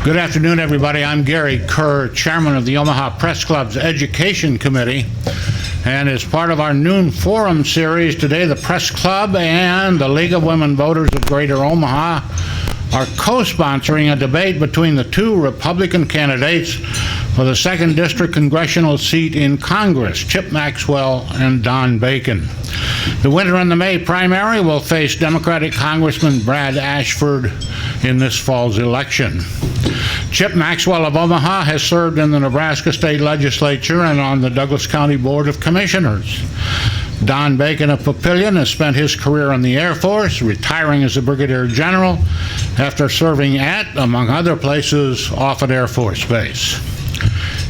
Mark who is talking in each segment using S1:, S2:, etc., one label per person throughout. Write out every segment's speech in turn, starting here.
S1: Good afternoon, everybody. I'm Gary Kerr, chairman of the Omaha Press Club's Education Committee. And as part of our noon forum series today, the Press Club and the League of Women Voters of Greater Omaha are co-sponsoring a debate between the two Republican candidates for the 2nd District Congressional seat in Congress, Chip Maxwell and Don Bacon. The winner in the May primary will face Democratic Congressman Brad Ashford in this fall's election. Chip Maxwell of Omaha has served in the Nebraska State Legislature and on the Douglas County Board of Commissioners. Don Bacon of Papillion has spent his career in the Air Force, retiring as a Brigadier General after serving at, among other places, Offutt Air Force Base.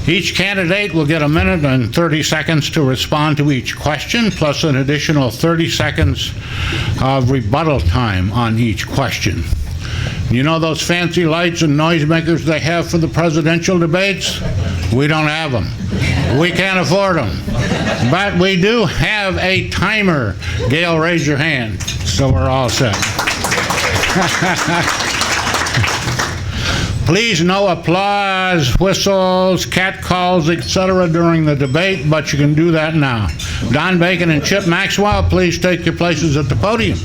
S1: Each candidate will get a minute and 30 seconds to respond to each question, plus an additional 30 seconds of rebuttal time on each question. You know those fancy lights and noisemakers they have for the presidential debates? We don't have them. We can't afford them. But we do have a timer. Gail, raise your hand, so we're all set. Please, no applause, whistles, cat calls, etc. during the debate, but you can do that now. Don Bacon and Chip Maxwell, please take your places at the podium.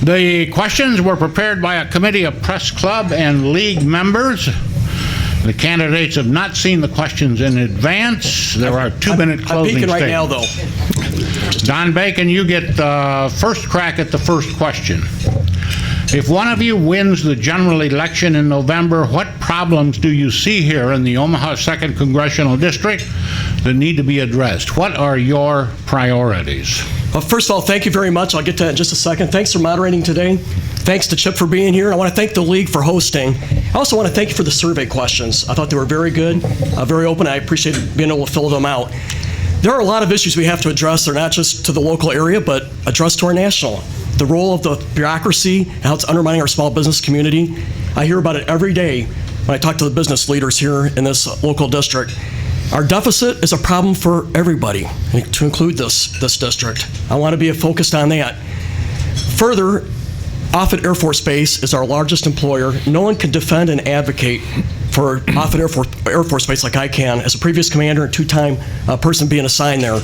S1: The questions were prepared by a committee of Press Club and League members. The candidates have not seen the questions in advance. There are 2-minute closing statements.
S2: I'm peeking right now, though.
S1: Don Bacon, you get the first crack at the first question. If one of you wins the general election in November, what problems do you see here in the Omaha 2nd Congressional District that need to be addressed? What are your priorities?
S2: Well, first of all, thank you very much. I'll get to that in just a second. Thanks for moderating today. Thanks to Chip for being here. I want to thank the League for hosting. I also want to thank you for the survey questions. I thought they were very good, very open. I appreciate being able to fill them out. There are a lot of issues we have to address. They're not just to the local area, but addressed to our national. The role of the bureaucracy and how it's undermining our small business community. I hear about it every day when I talk to the business leaders here in this local district. Our deficit is a problem for everybody, to include this district. I want to be focused on that. Further, Offutt Air Force Base is our largest employer. No one can defend and advocate for Offutt Air Force Base like I can, as a previous commander and two-time person being assigned there.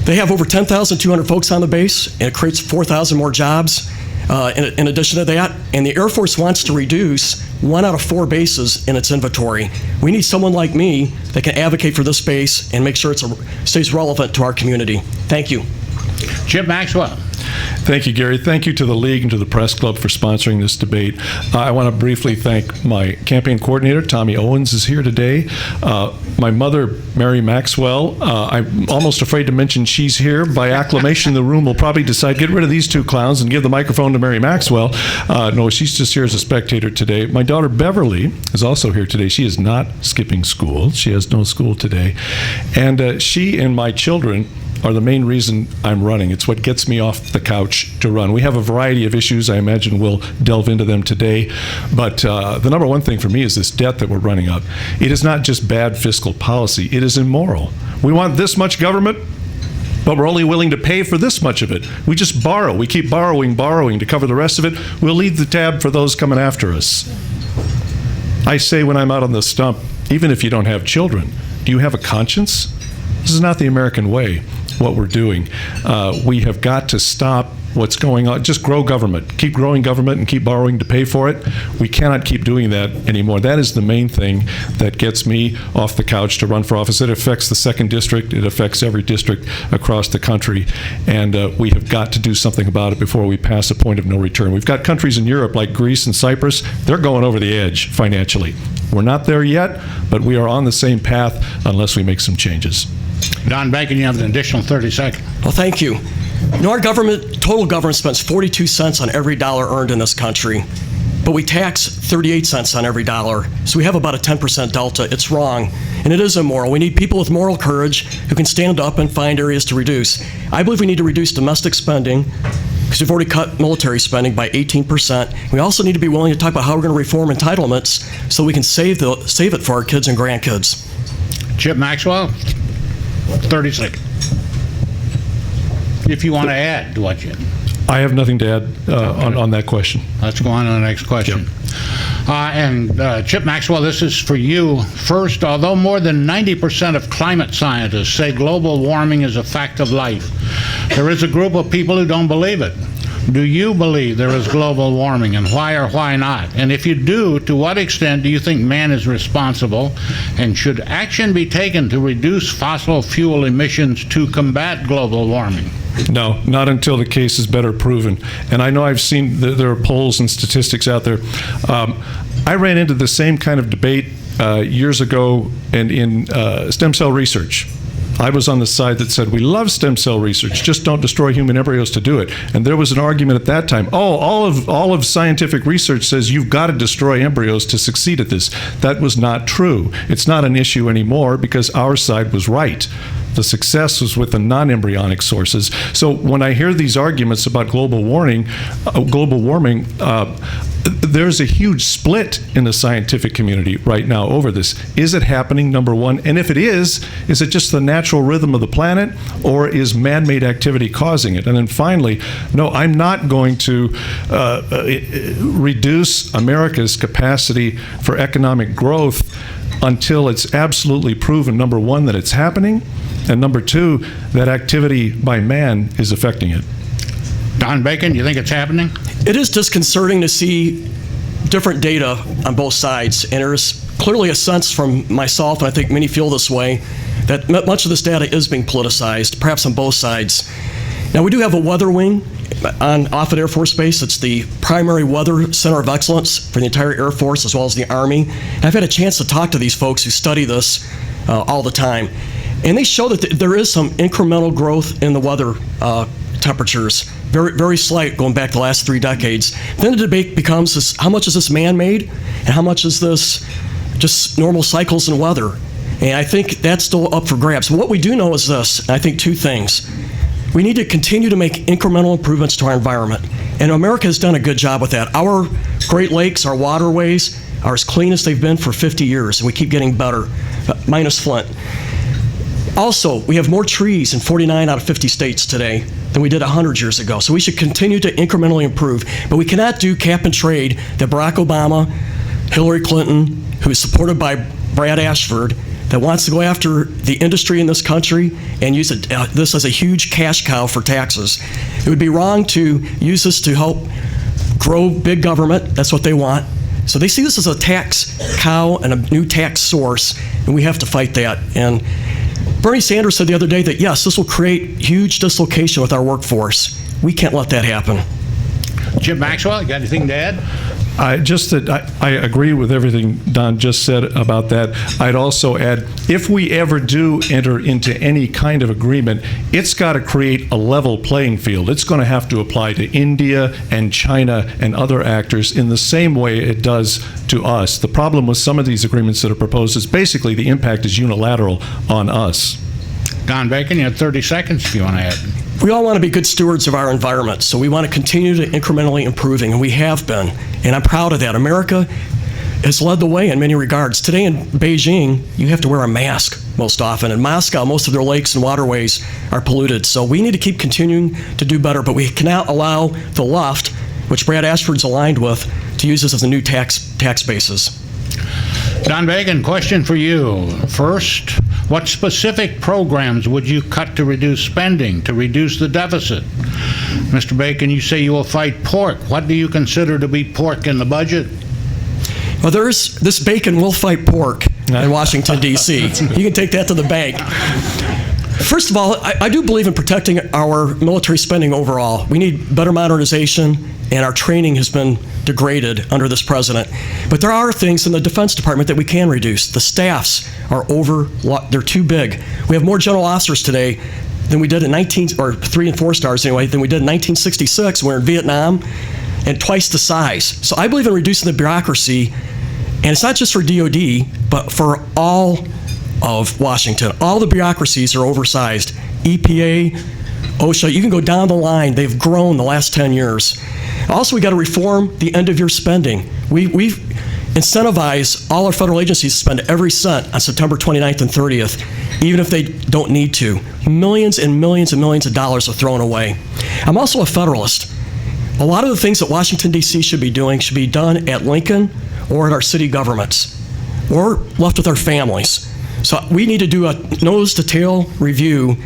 S2: They have over 10,200 folks on the base, and it creates 4,000 more jobs in addition to that. And the Air Force wants to reduce 1 out of 4 bases in its inventory. We need someone like me that can advocate for this base and make sure it stays relevant to our community. Thank you.
S1: Chip Maxwell.
S3: Thank you, Gary. Thank you to the League and to the Press Club for sponsoring this debate. I want to briefly thank my campaign coordinator, Tommy Owens, is here today. My mother, Mary Maxwell, I'm almost afraid to mention she's here. By acclamation, the room will probably decide, get rid of these two clowns and give the microphone to Mary Maxwell. No, she's just here as a spectator today. My daughter, Beverly, is also here today. She is not skipping school. She has no school today. And she and my children are the main reason I'm running. It's what gets me off the couch to run. We have a variety of issues. I imagine we'll delve into them today. But the number one thing for me is this debt that we're running up. It is not just bad fiscal policy. It is immoral. We want this much government, but we're only willing to pay for this much of it. We just borrow. We keep borrowing to cover the rest of it. We'll leave the tab for those coming after us. I say when I'm out on the stump, even if you don't have children, do you have a conscience? This is not the American way. What we're doing. We have got to stop what's going on. Just grow government. Keep growing government and keep borrowing to pay for it. We cannot keep doing that anymore. That is the main thing that gets me off the couch to run for office. It affects the 2nd District. It affects every district across the country. And we have got to do something about it before we pass a point of no return. We've got countries in Europe like Greece and Cyprus. They're going over the edge financially. We're not there yet, but we are on the same path unless we make some changes.
S1: Don Bacon, you have an additional 30 seconds.
S2: Well, thank you. You know, our total government spends 42 cents on every dollar earned in this country, but we tax 38 cents on every dollar. So we have about a 10% delta. It's wrong, and it is immoral. We need people with moral courage who can stand up and find areas to reduce. I believe we need to reduce domestic spending, because we've already cut military spending by 18%. We also need to be willing to talk about how we're going to reform entitlements so we can save it for our kids and grandkids.
S1: Chip Maxwell, 30 seconds. if you want to add to what you...
S3: I have nothing to add on that question.
S1: Let's go on to the next question. Chip Maxwell, this is for you. First, although more than 90% of climate scientists say global warming is a fact of life, there is a group of people who don't believe it. Do you believe there is global warming, and why or why not? And if you do, to what extent do you think man is responsible, and should action be taken to reduce fossil fuel emissions to combat global warming?
S3: No, not until the case is better proven. And I know I've seen there are polls and statistics out there. I ran into the same kind of debate years ago and in stem cell research. I was on the side that said, we love stem cell research, just don't destroy human embryos to do it. And there was an argument at that time, all of scientific research says you've got to destroy embryos to succeed at this. That was not true. It's not an issue anymore because our side was right. The success was with the non-embryonic sources. So when I hear these arguments about global warming, there's a huge split in the scientific community right now over this. Is it happening, number one? And if it is it just the natural rhythm of the planet, or is man-made activity causing it? And then finally, no, I'm not going to reduce America's capacity for economic growth until it's absolutely proven, number one, that it's happening, and number two, that activity by man is affecting it.
S1: Don Bacon, you think it's happening?
S2: It is disconcerting to see different data on both sides, and there's clearly a sense from myself, and I think many feel this way, that much of this data is being politicized, perhaps on both sides. Now, we do have a weather wing on Offutt Air Force Base. It's the primary weather center of excellence for the entire Air Force as well as the Army. And I've had a chance to talk to these folks who study this all the time. And they show that there is some incremental growth in the weather temperatures, very, very slight going back the last 3 decades. Then the debate becomes this, how much is this man-made and how much is this just normal cycles in weather? And I think that's still up for grabs. But what we do know is this, and I think 2 things. We need to continue to make incremental improvements to our environment. And America has done a good job with that. Our Great Lakes, our waterways are as clean as they've been for 50 years, and we keep getting better, minus Flint. Also, we have more trees in 49 out of 50 states today than we did 100 years ago. So we should continue to incrementally improve. But we cannot do cap and trade that Barack Obama, Hillary Clinton, who is supported by Brad Ashford, that wants to go after the industry in this country and use this as a huge cash cow for taxes. It would be wrong to use this to help grow big government. That's what they want. So they see this as a tax cow and a new tax source, and we have to fight that. And Bernie Sanders said the other day that, yes, this will create huge dislocation with our workforce. We can't let that happen.
S1: Chip Maxwell, you got anything to add?
S3: I agree with everything Don just said about that. I'd also add, if we ever do enter into any kind of agreement, it's got to create a level playing field. It's going to have to apply to India and China and other actors in the same way it does to us. The problem with some of these agreements that are proposed is basically the impact is unilateral on us.
S1: Don Bacon, you have 30 seconds if you want to add.
S2: We all want to be good stewards of our environment, so we want to continue to incrementally improving, and we have been, and I'm proud of that. America has led the way in many regards. Today in Beijing, you have to wear a mask most often. In Moscow, most of their lakes and waterways are polluted, so we need to keep continuing to do better, but we cannot allow the left, which Brad Ashford's aligned with, to use this as a new tax basis.
S1: Don Bacon, question for you. First, what specific programs would you cut to reduce spending, to reduce the deficit? Mr. Bacon, you say you will fight pork. What do you consider to be pork in the budget?
S2: Well, this bacon will fight pork in Washington, D.C. You can take that to the bank. First of all, I do believe in protecting our military spending overall. We need better modernization, and our training has been degraded under this president. But there are things in the Defense Department that we can reduce. The staffs are they're too big. We have more general officers today than we did in 3 and 4 stars anyway, than we did in 1966 when we were in Vietnam, and twice the size. So I believe in reducing the bureaucracy, and it's not just for DOD, but for all of Washington. All the bureaucracies are oversized. EPA, OSHA, you can go down the line. They've grown the last 10 years. Also, we got to reform the end-of-year spending. incentivize all our federal agencies to spend every cent on September 29th and 30th, even if they don't need to. Millions and millions and millions of dollars are thrown away. I'm also a Federalist. A lot of the things that Washington, D.C. should be doing should be done at Lincoln or at our city governments, or left with our families. So we need to do a nose-to-tail review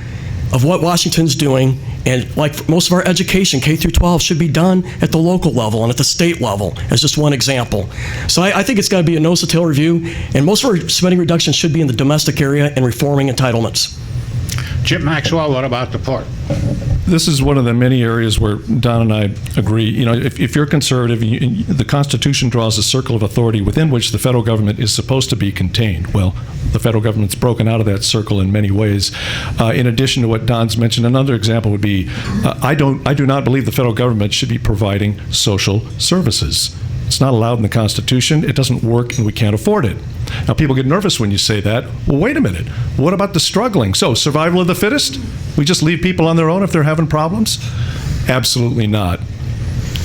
S2: of what Washington's doing, and like most of our education, K through 12, should be done at the local level and at the state level, as just one example. So I think it's got to be a nose-to-tail review, and most of our spending reductions should be in the domestic area and reforming entitlements.
S1: Chip Maxwell, what about the port?
S3: This is one of the many areas where Don and I agree. You know, if you're conservative, the Constitution draws a circle of authority within which the federal government is supposed to be contained. Well, the federal government's broken out of that circle in many ways. In addition to what Don's mentioned, another example would be, I do not believe the federal government should be providing social services. It's not allowed in the Constitution. It doesn't work, and we can't afford it. Now, people get nervous when you say that. Well, wait a minute. What about the struggling? So, survival of the fittest? We just leave people on their own if they're having problems? Absolutely not.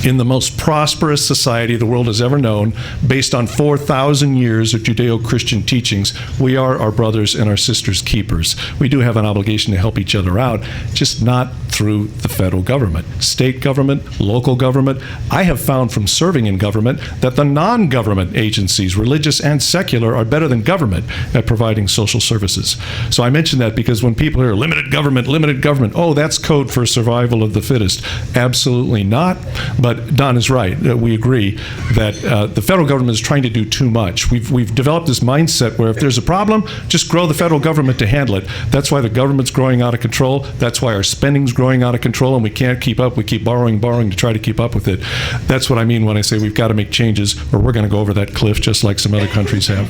S3: In the most prosperous society the world has ever known, based on 4,000 years of Judeo-Christian teachings, we are our brothers and our sisters' keepers. We do have an obligation to help each other out, just not through the federal government. State government, local government. I have found from serving in government that the non-government agencies, religious and secular, are better than government at providing social services. So I mention that because when people hear limited government, oh, that's code for survival of the fittest. Absolutely not. But Don is right. We agree that the federal government is trying to do too much. We've developed this mindset where if there's a problem, just grow the federal government to handle it. That's why the government's growing out of control. That's why our spending's growing out of control, and we can't keep up. We keep borrowing to try to keep up with it. That's what I mean when I say we've got to make changes, or we're going to go over that cliff just like some other countries have.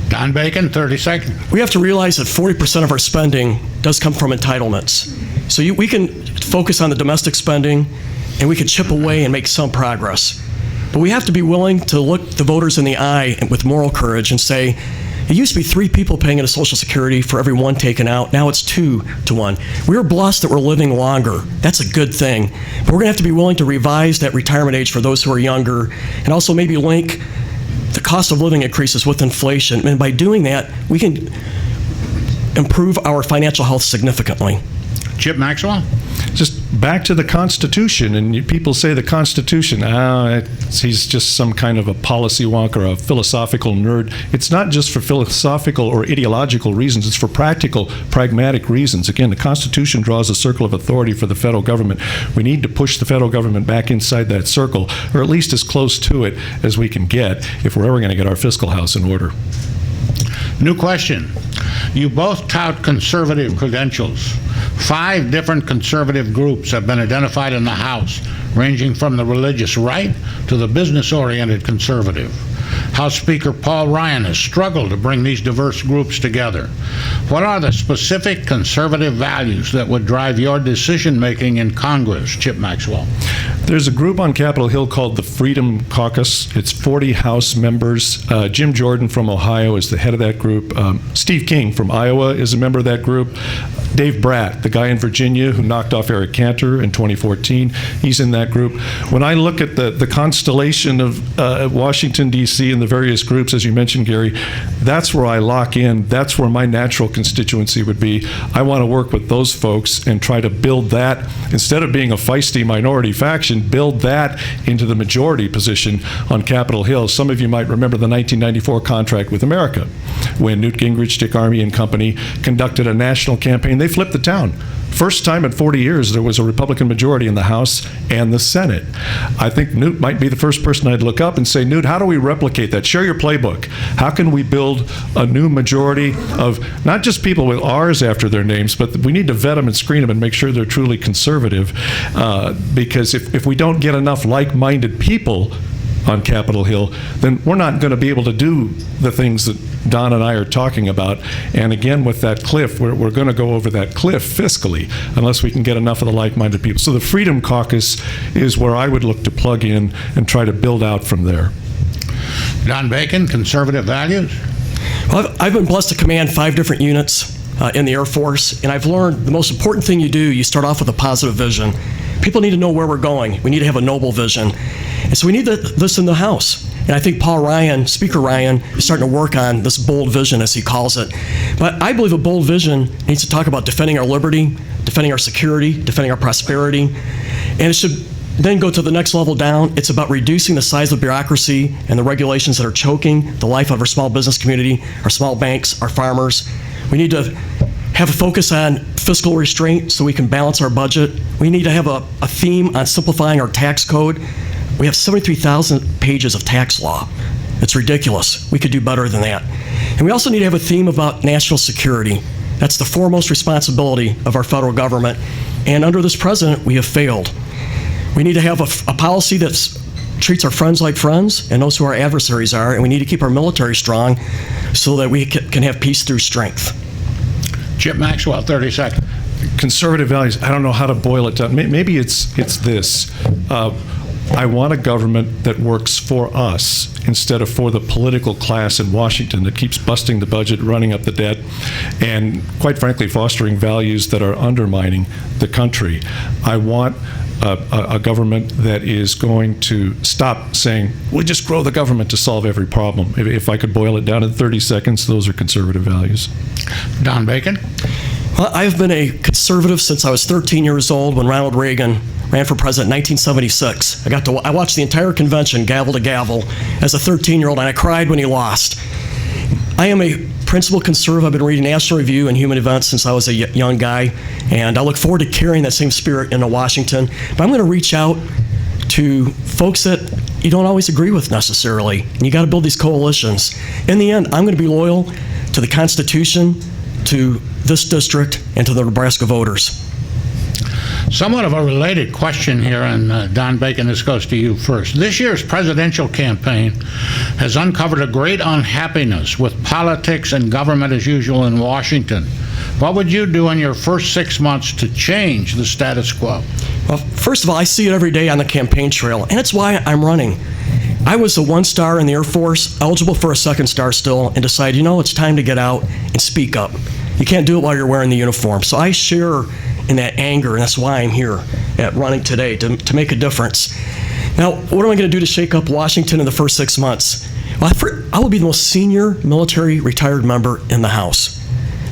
S1: Don Bacon, 30 seconds.
S2: We have to realize that 40% of our spending does come from entitlements. So we can focus on the domestic spending, and we can chip away and make some progress. But we have to be willing to look the voters in the eye with moral courage and say, it used to be 3 people paying into Social Security for every 1 taken out. Now it's 2 to 1. We're blessed that we're living longer. That's a good thing. But we're going to have to be willing to revise that retirement age for those who are younger, and also maybe link the cost of living increases with inflation. And by doing that, we can improve our financial health significantly.
S1: Chip Maxwell?
S3: Just back to the Constitution, and people say the Constitution, he's just some kind of a policy wonk or a philosophical nerd. It's not just for philosophical or ideological reasons, it's for practical, pragmatic reasons. Again, the Constitution draws a circle of authority for the federal government. We need to push the federal government back inside that circle, or at least as close to it as we can get if we're ever going to get our fiscal house in order.
S1: New question. You both tout conservative credentials. 5 different conservative groups have been identified in the House, ranging from the religious right to the business-oriented conservative. House Speaker Paul Ryan has struggled to bring these diverse groups together. What are the specific conservative values that would drive your decision-making in Congress, Chip Maxwell?
S3: There's a group on Capitol Hill called the Freedom Caucus. It's 40 House members. Jim Jordan from Ohio is the head of that group. Steve King from Iowa is a member of that group. Dave Bratt, the guy in Virginia who knocked off Eric Cantor in 2014, he's in that group. When I look at the constellation of Washington, D.C. and the various groups, as you mentioned, Gary, that's where I lock in. That's where my natural constituency would be. I want to work with those folks and try to build that, instead of being a feisty minority faction, build that into the majority position on Capitol Hill. Some of you might remember the 1994 contract with America, when Newt Gingrich, Dick Armey and company conducted a national campaign. They flipped the town. First time in 40 years there was a Republican majority in the House and the Senate. I think Newt might be the first person I'd look up and say, Newt, how do we replicate that? Share your playbook. How can we build a new majority of not just people with R's after their names, but we need to vet them and screen them and make sure they're truly conservative. Because if we don't get enough like-minded people on Capitol Hill, then we're not going to be able to do the things that Don and I are talking about. And again, with that cliff, we're going to go over that cliff fiscally unless we can get enough of the like-minded people. So the Freedom Caucus is where I would look to plug in and try to build out from there.
S1: Don Bacon, conservative values?
S2: Well, I've been blessed to command 5 different units in the Air Force, and I've learned the most important thing you start off with a positive vision. People need to know where we're going. We need to have a noble vision. And so we need this in the House. And I think Speaker Ryan, is starting to work on this bold vision, as he calls it. But I believe a bold vision needs to talk about defending our liberty, defending our security, defending our prosperity. And it should then go to the next level down. It's about reducing the size of bureaucracy and the regulations that are choking the life of our small business community, our small banks, our farmers. We need to have a focus on fiscal restraint so we can balance our budget. We need to have a theme on simplifying our tax code. We have 73,000 pages of tax law. It's ridiculous. We could do better than that. And we also need to have a theme about national security. That's the foremost responsibility of our federal government. And under this president, we have failed. We need to have a policy that treats our friends like friends and knows who our adversaries are, and we need to keep our military strong so that we can have peace through strength.
S1: Chip Maxwell, 30 seconds.
S3: Conservative values, I don't know how to boil it down. Maybe it's this. I want a government that works for us instead of for the political class in Washington that keeps busting the budget, running up the debt, and quite frankly, fostering values that are undermining the country. I want a government that is going to stop saying, we just grow the government to solve every problem. If I could boil it down in 30 seconds, those are conservative values.
S1: Don Bacon.
S2: Well, I've been a conservative since I was 13 years old when Ronald Reagan ran for president in 1976. I watched the entire convention gavel to gavel as a 13-year-old, and I cried when he lost. I am a principled conservative. I've been reading National Review and Human Events since I was a young guy, and I look forward to carrying that same spirit into Washington. But I'm going to reach out to folks that you don't always agree with necessarily, and you got to build these coalitions. In the end, I'm going to be loyal to the Constitution, to this district, and to the Nebraska voters.
S1: Somewhat of a related question here, and Don Bacon, this goes to you first. This year's presidential campaign has uncovered a great unhappiness with politics and government as usual in Washington. What would you do in your first 6 months to change the status quo?
S2: Well, first of all, I see it every day on the campaign trail, and it's why I'm running. I was a 1-star in the Air Force, eligible for a 2nd star still, and decided, it's time to get out and speak up. You can't do it while you're wearing the uniform. So I share in that anger, and that's why I'm here at running today, to make a difference. Now, what am I going to do to shake up Washington in the first 6 months? Well, I will be the most senior military retired member in the House.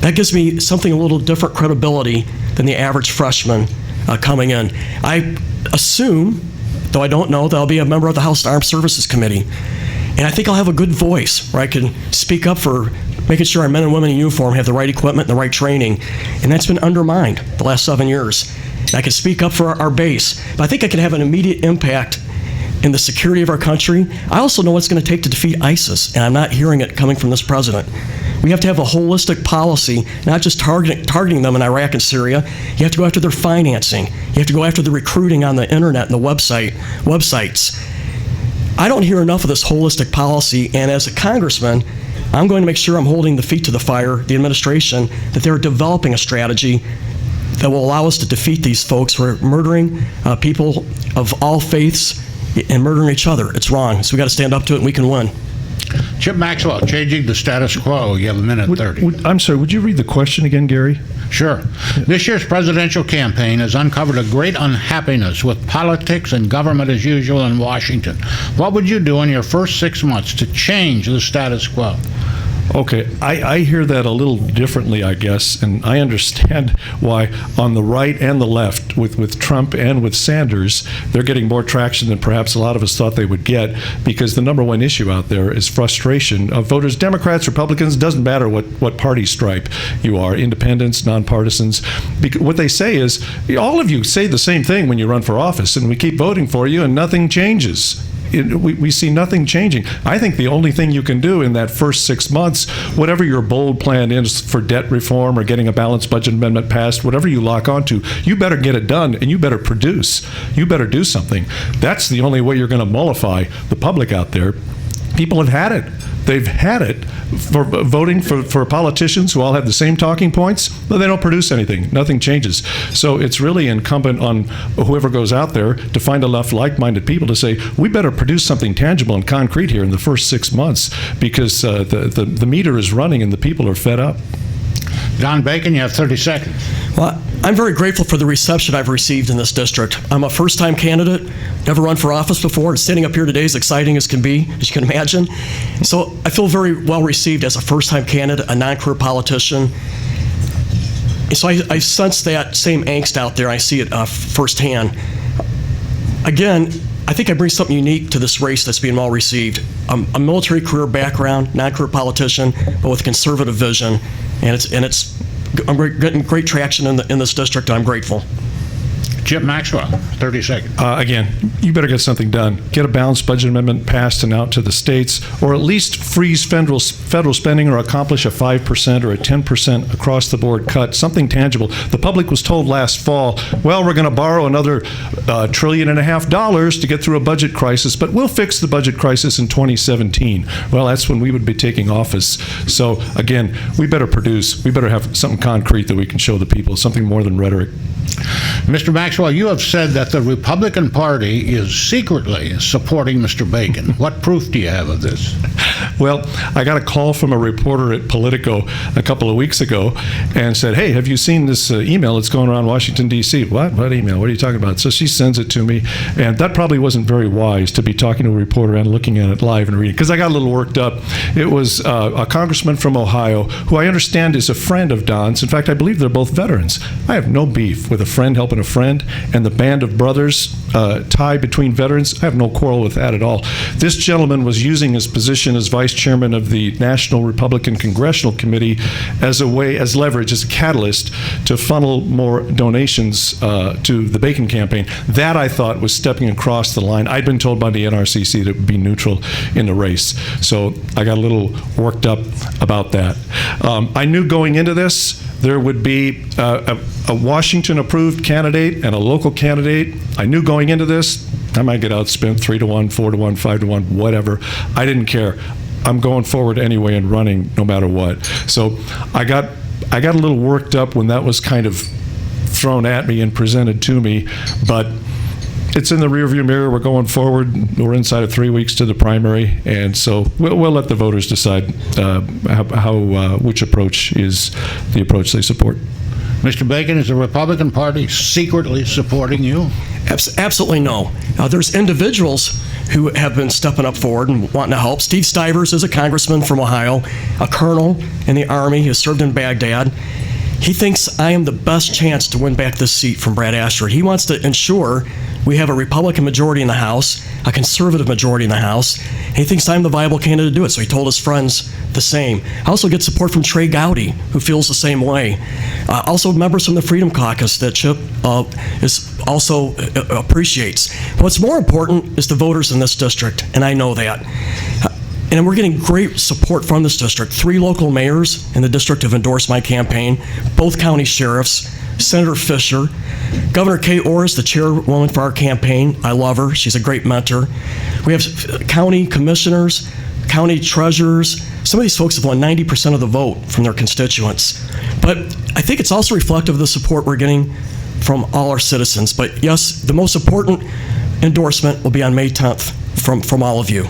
S2: That gives me something a little different credibility than the average freshman coming in. I assume, though I don't know, that I'll be a member of the House Armed Services Committee. And I think I'll have a good voice where I can speak up for making sure our men and women in uniform have the right equipment and the right training. And that's been undermined the last 7 years. And I can speak up for our base. But I think I can have an immediate impact in the security of our country. I also know what it's going to take to defeat ISIS, and I'm not hearing it coming from this president. We have to have a holistic policy, not just targeting them in Iraq and Syria. You have to go after their financing. You have to go after the recruiting on the internet and the websites. I don't hear enough of this holistic policy, and as a congressman, I'm going to make sure I'm holding the feet to the fire, the administration, that they're developing a strategy that will allow us to defeat these folks who are murdering people of all faiths and murdering each other. It's wrong, so we got to stand up to it, and we can win.
S1: Chip Maxwell, changing the status quo. You have a minute 30.
S3: I'm sorry, would you read the question again, Gary?
S1: Sure. This year's presidential campaign has uncovered a great unhappiness with politics and government as usual in Washington. What would you do in your first 6 months to change the status quo?
S3: Okay, I hear that a little differently, I guess, and I understand why on the right and the left, with Trump and with Sanders, they're getting more traction than perhaps a lot of us thought they would get, because the number one issue out there is frustration of voters, Democrats, Republicans, doesn't matter what party stripe you are, independents, nonpartisans. What they say is, all of you say the same thing when you run for office, and we keep voting for you, and nothing changes. We see nothing changing. I think the only thing you can do in that first 6 months, whatever your bold plan is for debt reform or getting a balanced budget amendment passed, whatever you lock onto, you better get it done, and you better produce. You better do something. That's the only way you're going to mollify the public out there. People have had it. They've had it for voting for politicians who all have the same talking points, but they don't produce anything. Nothing changes. So it's really incumbent on whoever goes out there to find enough like-minded people to say, we better produce something tangible and concrete here in the first 6 months, because the meter is running and the people are fed up.
S1: Don Bacon, you have 30 seconds.
S2: Well, I'm very grateful for the reception I've received in this district. I'm a first-time candidate, never run for office before, and standing up here today is exciting as can be, as you can imagine. So I feel very well received as a first-time candidate, a non-career politician. So I sense that same angst out there. I see it firsthand. Again, I think I bring something unique to this race that's being well received. I'm a military career background, non-career politician, but with a conservative vision, and I'm getting great traction in this district, and I'm grateful.
S1: Chip Maxwell, 30 seconds.
S3: Again, you better get something done. Get a balanced budget amendment passed and out to the states, or at least freeze federal spending or accomplish a 5% or a 10% across-the-board cut, something tangible. The public was told last fall, well, we're going to borrow another $1.5 trillion to get through a budget crisis, but we'll fix the budget crisis in 2017. Well, that's when we would be taking office. So, again, we better produce. We better have something concrete that we can show the people, something more than rhetoric.
S1: Mr. Maxwell, you have said that the Republican Party is secretly supporting Mr. Bacon. What proof do you have of this?
S3: Well, I got a call from a reporter at Politico a couple of weeks ago and said, hey, have you seen this email that's going around Washington, D.C.? What email? What are you talking about? So she sends it to me, and that probably wasn't very wise to be talking to a reporter and looking at it live and reading, because I got a little worked up. It was a congressman from Ohio who I understand is a friend of Don's. In fact, I believe they're both veterans. I have no beef with a friend helping a friend, and the band of brothers tie between veterans. I have no quarrel with that at all. This gentleman was using his position as vice chairman of the National Republican Congressional Committee as a way, as leverage, as a catalyst to funnel more donations to the Bacon campaign. That, I thought, was stepping across the line. I'd been told by the NRCC that it would be neutral in the race. So I got a little worked up about that. I knew going into this there would be a Washington-approved candidate and a local candidate. I knew going into this, I might get outspent 3-1, 4-1, 5-1, whatever. I didn't care. I'm going forward anyway and running no matter what. So I got a little worked up when that was kind of thrown at me and presented to me, but it's in the rearview mirror. We're going forward. We're inside of 3 weeks to the primary, and so we'll let the voters decide which approach is the approach they support.
S1: Mr. Bacon, is the Republican Party secretly supporting you?
S2: Absolutely no. There's individuals who have been stepping up forward and wanting to help. Steve Stivers is a congressman from Ohio, a colonel in the Army who served in Baghdad. He thinks I am the best chance to win back this seat from Brad Ashford. He wants to ensure we have a Republican majority in the House, a conservative majority in the House. And he thinks I'm the viable candidate to do it, so he told his friends the same. I also get support from Trey Gowdy, who feels the same way. Also members from the Freedom Caucus that Chip also appreciates. What's more important is the voters in this district, and I know that. And we're getting great support from this district. 3 local mayors in the district have endorsed my campaign, both county sheriffs, Senator Fisher, Governor Kay Orris, the chairwoman for our campaign. I love her. She's a great mentor. We have county commissioners, county treasurers. Some of these folks have won 90% of the vote from their constituents. But I think it's also reflective of the support we're getting from all our citizens. But yes, the most important endorsement will be on May 10th from all of you.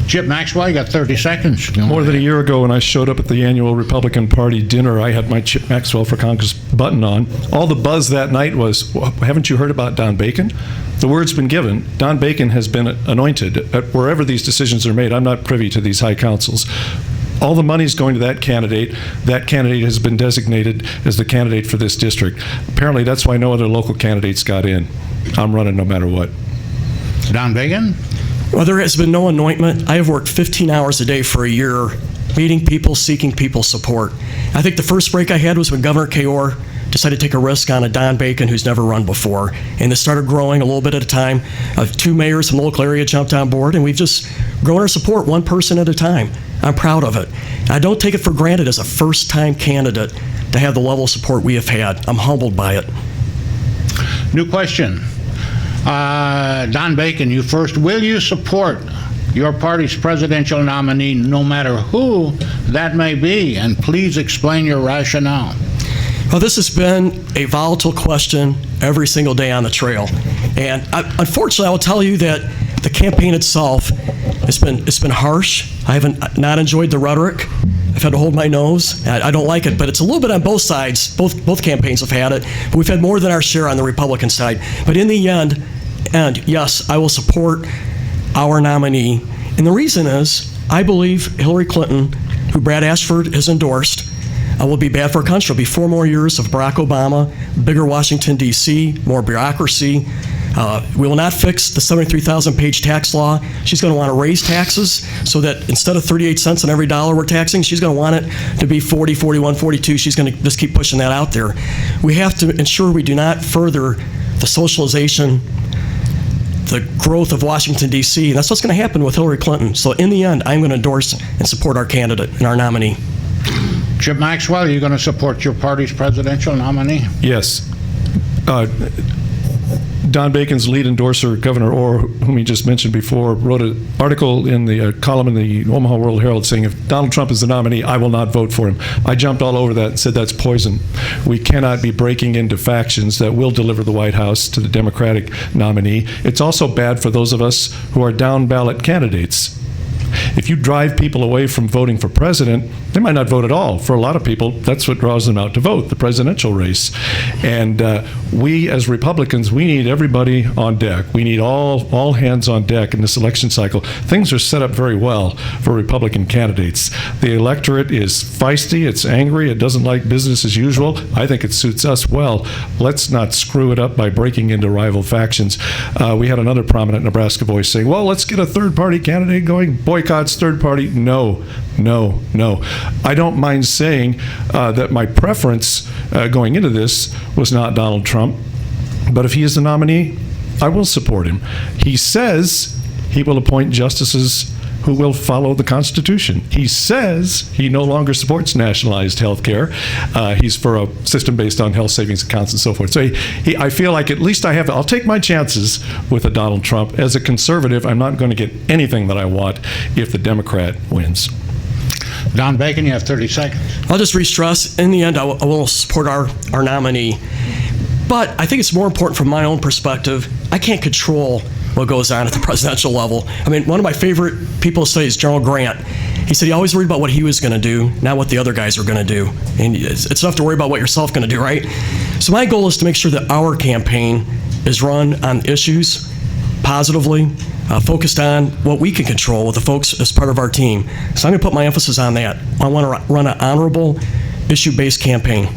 S1: Chip Maxwell, you got 30 seconds.
S3: More than a year ago, when I showed up at the annual Republican Party dinner, I had my Chip Maxwell for Congress button on. All the buzz that night was, well, haven't you heard about Don Bacon? The word's been given. Don Bacon has been anointed. Wherever these decisions are made, I'm not privy to these high councils. All the money's going to that candidate. That candidate has been designated as the candidate for this district. Apparently, that's why no other local candidates got in. I'm running no matter what.
S1: Don Bacon?
S2: Well, there has been no anointment. I have worked 15 hours a day for a year, meeting people, seeking people's support. I think the first break I had was when Governor Kay Orris decided to take a risk on a Don Bacon who's never run before. And it started growing a little bit at a time. 2 mayors from the local area jumped on board, and we've just grown our support one person at a time. I'm proud of it. I don't take it for granted as a first-time candidate to have the level of support we have had. I'm humbled by it.
S1: New question. Don Bacon, you first. Will you support your party's presidential nominee, no matter who that may be? And please explain your rationale.
S2: Well, this has been a volatile question every single day on the trail. And unfortunately, I will tell you that the campaign itself, it's been harsh. I haven't not enjoyed the rhetoric. I I've had to hold my nose. I don't like it, but it's a little bit on both sides. Both campaigns have had it. But we've had more than our share on the Republican side. But in the end, yes, I will support our nominee. And the reason is, I believe Hillary Clinton, who Brad Ashford has endorsed, will be bad for our country. It'll be 4 more years of Barack Obama, bigger Washington, D.C., more bureaucracy. We will not fix the 73,000-page tax law. She's going to want to raise taxes so that instead of 38 cents on every dollar we're taxing, she's going to want it to be 40, 41, 42. She's going to just keep pushing that out there. We have to ensure we do not further the socialization, the growth of Washington, D.C., and that's what's going to happen with Hillary Clinton. So in the end, I'm going to endorse and support our candidate and our nominee.
S1: Chip Maxwell, are you going to support your party's presidential nominee?
S3: Yes. Don Bacon's lead endorser, Governor Orr, whom he just mentioned before, wrote an article in the column in the Omaha World Herald saying, if Donald Trump is the nominee, I will not vote for him. I jumped all over that and said that's poison. We cannot be breaking into factions that will deliver the White House to the Democratic nominee. It's also bad for those of us who are down ballot candidates. If you drive people away from voting for president, they might not vote at all. For a lot of people, that's what draws them out to vote, the presidential race. And we, as Republicans, we need everybody on deck. We need all hands on deck in this election cycle. Things are set up very well for Republican candidates. The electorate is feisty, it's angry, it doesn't like business as usual. I think it suits us well. Let's not screw it up by breaking into rival factions. We had another prominent Nebraska voice saying, well, let's get a third-party candidate going. Boycotts third party. No. I don't mind saying that my preference going into this was not Donald Trump, but if he is the nominee, I will support him. He says he will appoint justices who will follow the Constitution. He says he no longer supports nationalized health care. He's for a system based on health savings accounts and so forth. So I feel like at least I'll take my chances with a Donald Trump. As a conservative, I'm not going to get anything that I want if the Democrat wins.
S1: Don Bacon, you have 30 seconds.
S2: I'll just re-stress, in the end, I will support our nominee. But I think it's more important from my own perspective. I can't control what goes on at the presidential level. I mean, one of my favorite people to study is General Grant. He said he always worried about what he was going to do, not what the other guys were going to do. And it's enough to worry about what yourself going to do, right? So my goal is to make sure that our campaign is run on issues positively, focused on what we can control with the folks as part of our team. So I'm going to put my emphasis on that. I want to run an honorable, issue-based campaign.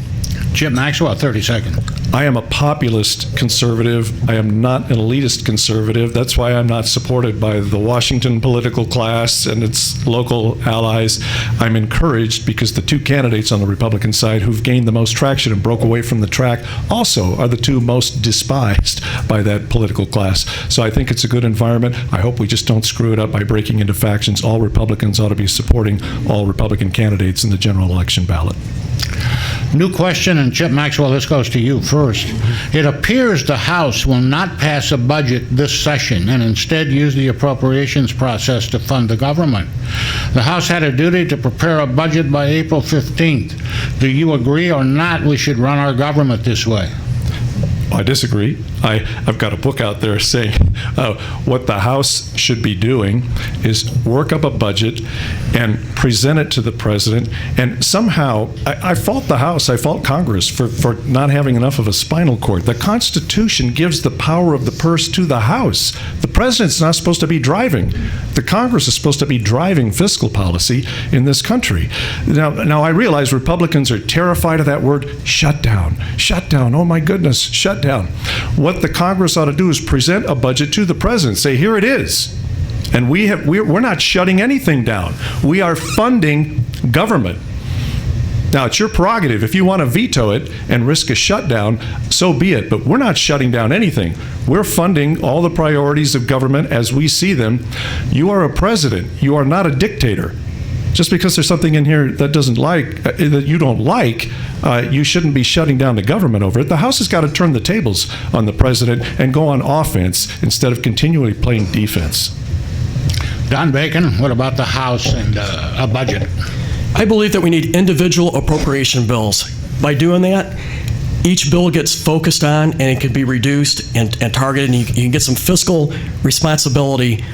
S1: Chip Maxwell, 30 seconds.
S3: I am a populist conservative. I am not an elitist conservative. That's why I'm not supported by the Washington political class and its local allies. I'm encouraged because the two candidates on the Republican side who've gained the most traction and broke away from the track also are the two most despised by that political class. So I think it's a good environment. I hope we just don't screw it up by breaking into factions. All Republicans ought to be supporting all Republican candidates in the general election ballot.
S1: New question, and Chip Maxwell, this goes to you first. It appears the House will not pass a budget this session and instead use the appropriations process to fund the government. The House had a duty to prepare a budget by April 15th. Do you agree or not we should run our government this way?
S3: I disagree. I've got a book out there saying what the House should be doing is work up a budget and present it to the president. And somehow, I fault the House, I fault Congress for not having enough of a spinal cord. The Constitution gives the power of the purse to the House. The president's not supposed to be driving. The Congress is supposed to be driving fiscal policy in this country. Now I realize Republicans are terrified of that word, shut down. Shut down. Oh my goodness, shut down. What the Congress ought to do is present a budget to the president, say, here it is. And we're not shutting anything down. We are funding government. Now, it's your prerogative. If you want to veto it and risk a shutdown, so be it. But we're not shutting down anything. We're funding all the priorities of government as we see them. You are a president. You are not a dictator. Just because there's something in here that you don't like, you shouldn't be shutting down the government over it. The House has got to turn the tables on the president and go on offense instead of continually playing defense.
S1: Don Bacon, what about the House and a budget?
S2: I believe that we need individual appropriation bills. By doing that, each bill gets focused on and it can be reduced and targeted, and you can get some fiscal responsibility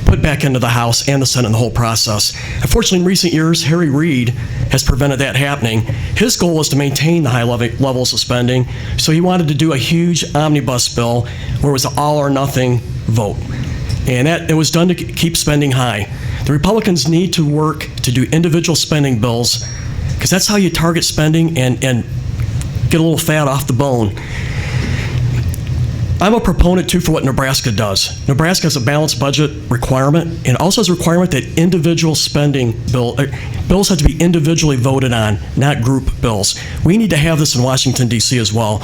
S2: put back into the House and the Senate and the whole process. Unfortunately, in recent years, Harry Reid has prevented that happening. His goal was to maintain the high levels of spending, so he wanted to do a huge omnibus bill where it was an all or nothing vote. And that it was done to keep spending high. The Republicans need to work to do individual spending bills, because that's how you target spending and get a little fat off the bone. I'm a proponent, too, for what Nebraska does. Nebraska has a balanced budget requirement, and also has a requirement that individual spending bills have to be individually voted on, not group bills. We need to have this in Washington, D.C. as well.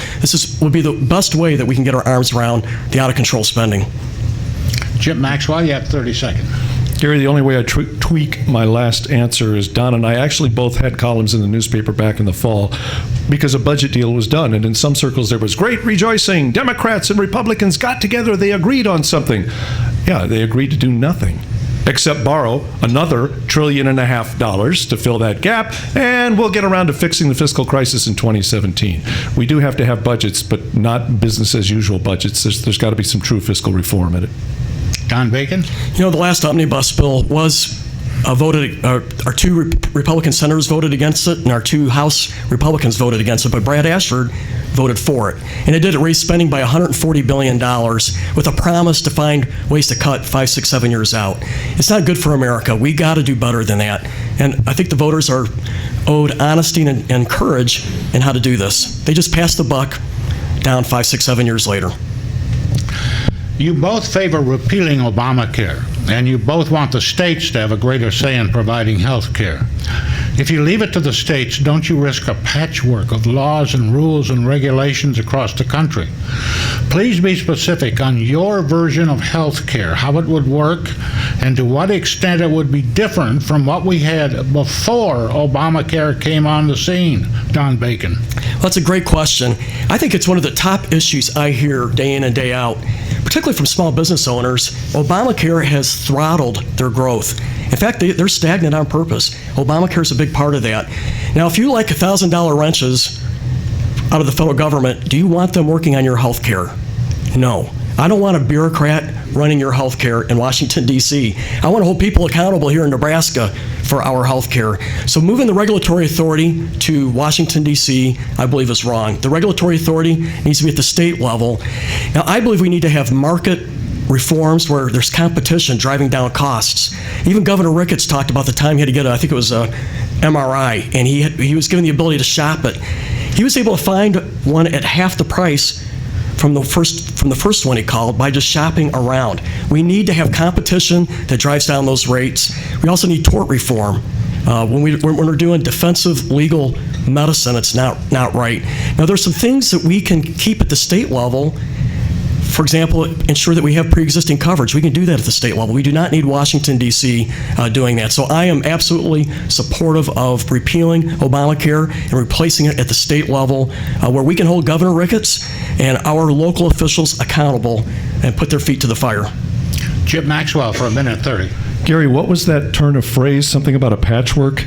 S2: Would be the best way that we can get our arms around the out-of-control spending.
S1: Chip Maxwell, you have 30 seconds.
S3: Gary, the only way I tweak my last answer is Don and I actually both had columns in the newspaper back in the fall because a budget deal was done. And in some circles, there was great rejoicing. Democrats and Republicans got together. They agreed on something. Yeah, they agreed to do nothing except borrow another $1.5 trillion to fill that gap, and we'll get around to fixing the fiscal crisis in 2017. We do have to have budgets, but not business as usual budgets. There's got to be some true fiscal reform in it.
S1: Don Bacon?
S2: You know, the last omnibus bill was voted, our two Republican senators voted against it, and our two House Republicans voted against it, but Brad Ashford voted for it. And it did raise spending by $140 billion with a promise to find ways to cut 5, 6, 7 years out. It's not good for America. We got to do better than that. And I think the voters are owed honesty and courage in how to do this. They just passed the buck down 5, 6, 7 years later.
S1: You both favor repealing Obamacare, and you both want the states to have a greater say in providing health care. If you leave it to the states, don't you risk a patchwork of laws and rules and regulations across the country? Please be specific on your version of health care, how it would work, and to what extent it would be different from what we had before Obamacare came on the scene. Don Bacon.
S2: Well, that's a great question. I think it's one of the top issues I hear day in and day out, particularly from small business owners. Obamacare has throttled their growth. In fact, they're stagnant on purpose. Obamacare is a big part of that. Now, if you like $1,000 wrenches out of the federal government, do you want them working on your health care? No. I don't want a bureaucrat running your health care in Washington, D.C. I want to hold people accountable here in Nebraska for our health care. So moving the regulatory authority to Washington, D.C., I believe is wrong. The regulatory authority needs to be at the state level. Now, I believe we need to have market reforms where there's competition driving down costs. Even Governor Ricketts talked about the time he had to get I think it was a MRI, and he was given the ability to shop it. He was able to find one at half the price from the first one he called by just shopping around. We need to have competition that drives down those rates. We also need tort reform. When we're doing defensive legal medicine, it's not right. Now, there's some things that we can keep at the state level. For example, ensure that we have pre-existing coverage. We can do that at the state level. We do not need Washington, D.C. Doing that. So I am absolutely supportive of repealing Obamacare and replacing it at the state level where we can hold Governor Ricketts and our local officials accountable and put their feet to the fire.
S1: Chip Maxwell for 1:30.
S3: Gary, what was that turn of phrase? Something about a patchwork?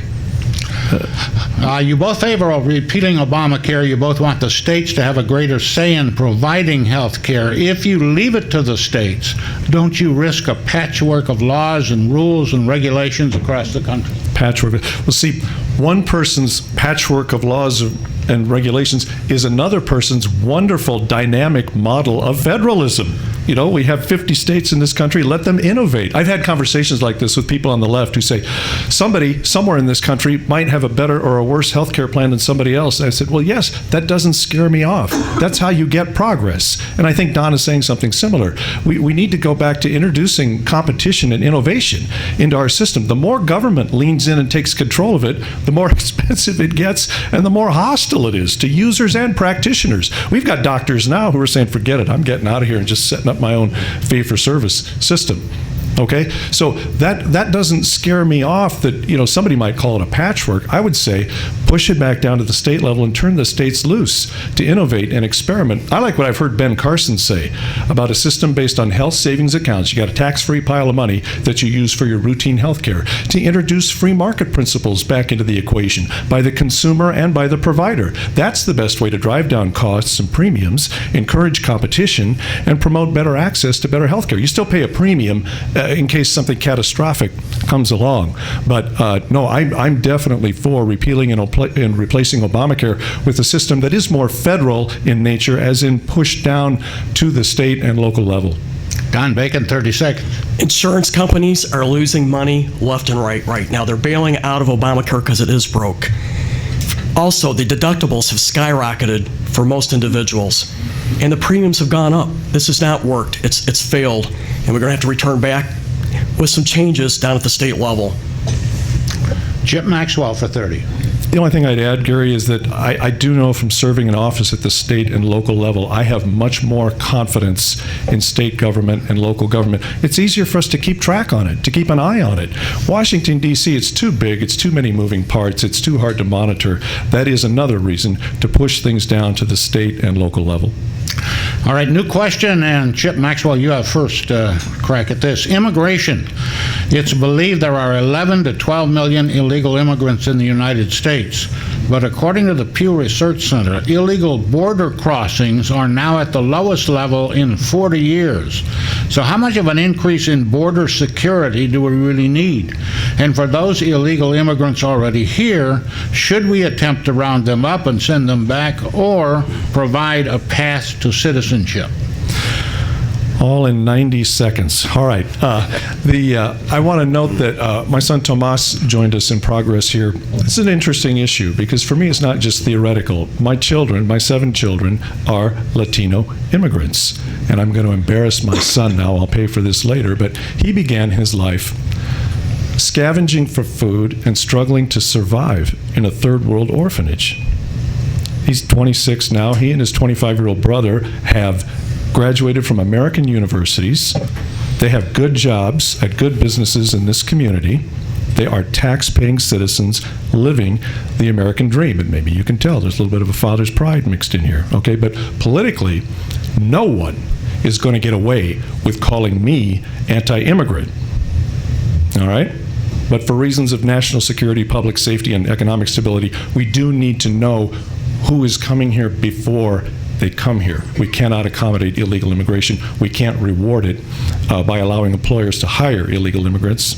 S1: You both favor repealing Obamacare. You both want the states to have a greater say in providing health care. If you leave it to the states, don't you risk a patchwork of laws and rules and regulations across the country?
S3: Patchwork. Well, see, one person's patchwork of laws and regulations is another person's wonderful dynamic model of federalism. You know, we have 50 states in this country. Let them innovate. I've had conversations like this with people on the left who say, somebody somewhere in this country might have a better or a worse health care plan than somebody else. And I said, well, yes, that doesn't scare me off. That's how you get progress. And I think Don is saying something similar. We need to go back to introducing competition and innovation into our system. The more government leans in and takes control of it, the more expensive it gets and the more hostile it is to users and practitioners. We've got doctors now who are saying, forget it, I'm getting out of here and just setting up my own fee-for-service system. Okay, so that doesn't scare me off that, you know, somebody might call it a patchwork. I would say push it back down to the state level and turn the states loose to innovate and experiment. I like what I've heard Ben Carson say about a system based on health savings accounts. You got a tax-free pile of money that you use for your routine health care, to introduce free market principles back into the equation by the consumer and by the provider. That's the best way to drive down costs and premiums, encourage competition, and promote better access to better health care. You still pay a premium in case something catastrophic comes along. But no, I'm definitely for repealing and replacing Obamacare with a system that is more federal in nature, as in pushed down to the state and local level.
S1: Don Bacon, 30 seconds.
S2: Insurance companies are losing money left and right now. They're bailing out of Obamacare because it is broke. Also, the deductibles have skyrocketed for most individuals, and the premiums have gone up. This has not worked. It's failed, and we're going to have to return back with some changes down at the state level.
S1: Chip Maxwell for 30.
S3: The only thing I'd add, Gary, is that I do know from serving in office at the state and local level, I have much more confidence in state government and local government. It's easier for us to keep track on it, to keep an eye on it. Washington, D.C., it's too big, it's too many moving parts, it's too hard to monitor. That is another reason to push things down to the state and local level.
S1: All right, new question, and Chip Maxwell, you have first crack at this. Immigration. It's believed there are 11 to 12 million illegal immigrants in the United States. But according to the Pew Research Center, illegal border crossings are now at the lowest level in 40 years. So how much of an increase in border security do we really need? And for those illegal immigrants already here, should we attempt to round them up and send them back, or provide a path to citizenship?
S3: All in 90 seconds. All right. I want to note that my son Tomas joined us in progress here. It's an interesting issue because for me it's not just theoretical. My children, my 7 children, are Latino immigrants. And I'm going to embarrass my son now. I'll pay for this later. But he began his life scavenging for food and struggling to survive in a third world orphanage. He's 26 now. He and his 25-year-old brother have graduated from American universities. They have good jobs at good businesses in this community. They are tax-paying citizens living the American dream. And maybe you can tell there's a little bit of a father's pride mixed in here, okay? But politically, no one is going to get away with calling me anti-immigrant, all right? But for reasons of national security, public safety, and economic stability, we do need to know who is coming here before they come here. We cannot accommodate illegal immigration. We can't reward it by allowing employers to hire illegal immigrants.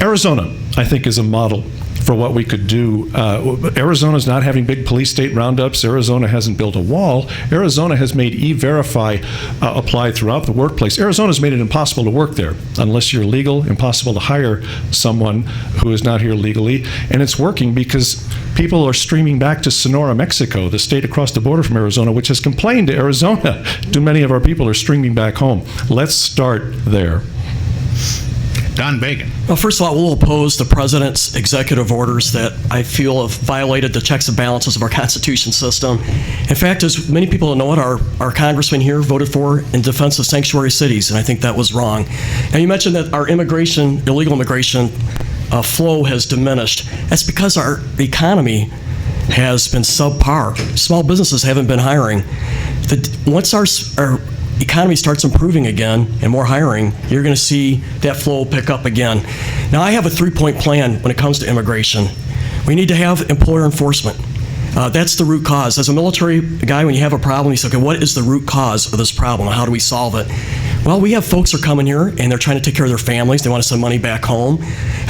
S3: Arizona, I think, is a model for what we could do. Arizona's not having big police state roundups. Arizona hasn't built a wall. Arizona has made E-Verify apply throughout the workplace. Arizona's made it impossible to work there unless you're legal, impossible to hire someone who is not here legally. And it's working because people are streaming back to Sonora, Mexico, the state across the border from Arizona, which has complained to Arizona. Too many of our people are streaming back home. Let's start there.
S1: Don Bacon.
S2: Well, first of all, we'll oppose the president's executive orders that I feel have violated the checks and balances of our Constitution system. In fact, as many people know it, our congressman here voted for in defense of sanctuary cities, and I think that was wrong. Now, you mentioned that our illegal immigration flow has diminished. That's because our economy has been subpar. Small businesses haven't been hiring. Once our economy starts improving again and more hiring, you're going to see that flow pick up again. Now, I have a 3-point plan when it comes to immigration. We need to have employer enforcement. That's the root cause. As a military guy, when you have a problem, you say, okay, what is the root cause of this problem? How do we solve it? Well, we have folks who are coming here and they're trying to take care of their families. They want to send money back home.